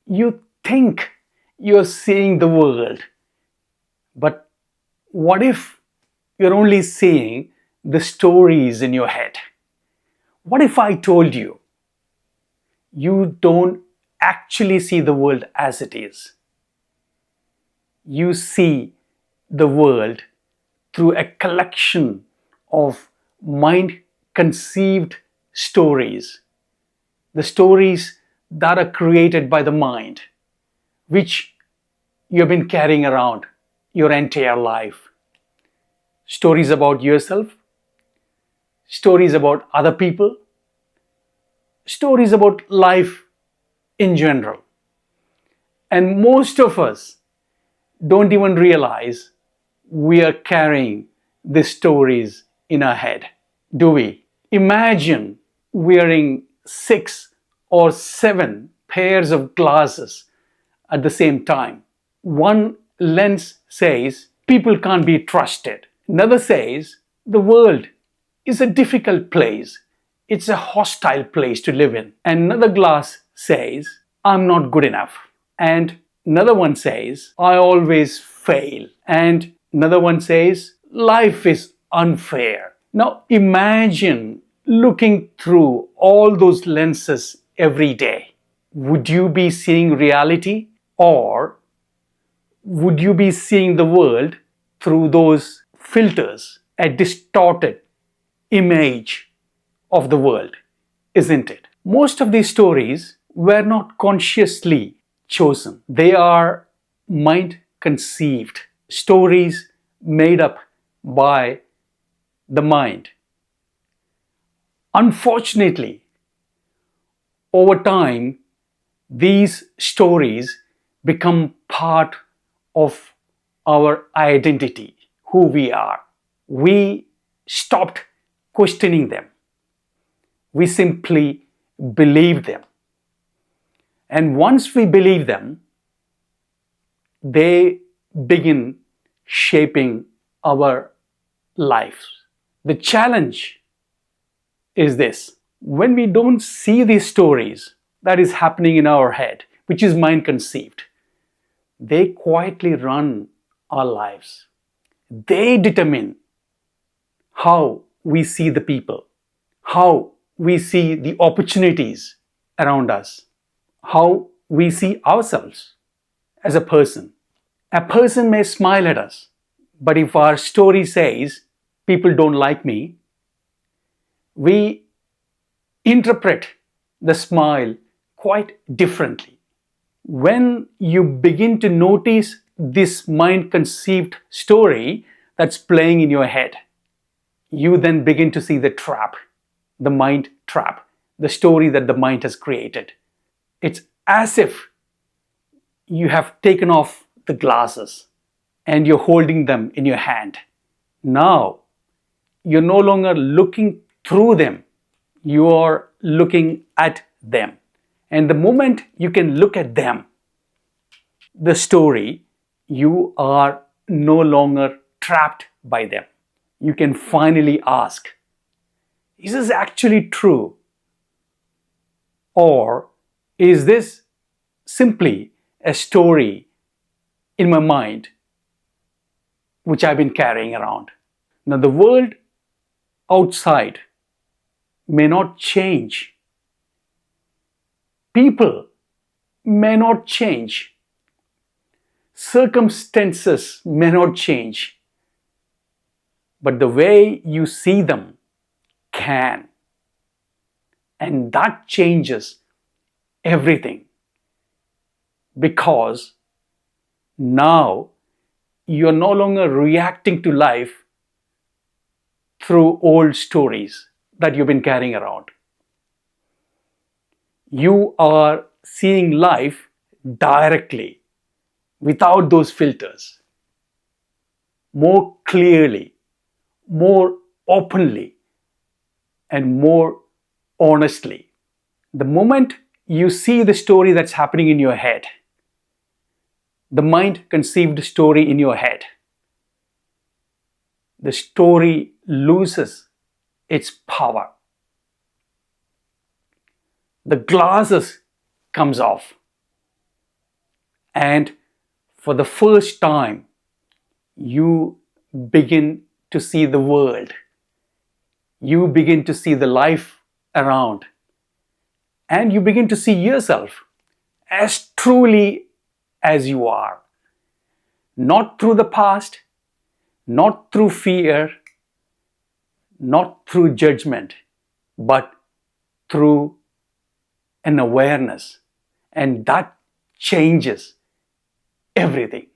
You think you're seeing the world, but what if you're only seeing the stories in your head? What if I told you you don't actually see the world as it is? You see the world through a collection of mind conceived stories, the stories that are created by the mind, which you've been carrying around your entire life. Stories about yourself, stories about other people, stories about life in general. And most of us don't even realize we are carrying these stories in our head, do we? Imagine wearing 6 or 7 pairs of glasses at the same time. One lens says people can't be trusted. Another says the world is a difficult place. It's a hostile place to live in. And another glass says I'm not good enough. And another one says I always fail. And another one says life is unfair. Now imagine looking through all those lenses every day. Would you be seeing reality, or would you be seeing the world through those filters, a distorted image of the world, isn't it? Most of these stories were not consciously chosen. They are mind conceived stories made up by the mind. Unfortunately, over time, these stories become part of our identity, who we are. We stopped questioning them. We simply believed them. And once we believe them, they begin shaping our lives. The challenge is this: when we don't see these stories that is happening in our head, which is mind conceived, they quietly run our lives. They determine how we see the people, how we see the opportunities around us, how we see ourselves as a person. A person may smile at us, but if our story says people don't like me, we interpret the smile quite differently. When you begin to notice this mind conceived story that's playing in your head, you then begin to see the trap, the mind trap, the story that the mind has created. It's as if you have taken off the glasses and you're holding them in your hand. Now, you're no longer looking through them, you are looking at them. And the moment you can look at them, the story, you are no longer trapped by them. You can finally ask, is this actually true? Or is this simply a story in my mind which I've been carrying around? Now, the world outside may not change. People may not change. Circumstances may not change. But the way you see them can. And that changes everything. Because now you're no longer reacting to life through old stories that you've been carrying around. You are seeing life directly, without those filters, more clearly, more openly, and more honestly. The moment you see the story that's happening in your head, the mind conceived story in your head, the story loses its power. The glasses comes off. And for the first time, you begin to see the world. You begin to see the life around. And you begin to see yourself as truly as you are. Not through the past, not through fear, not through judgment, but through an awareness. And that changes everything.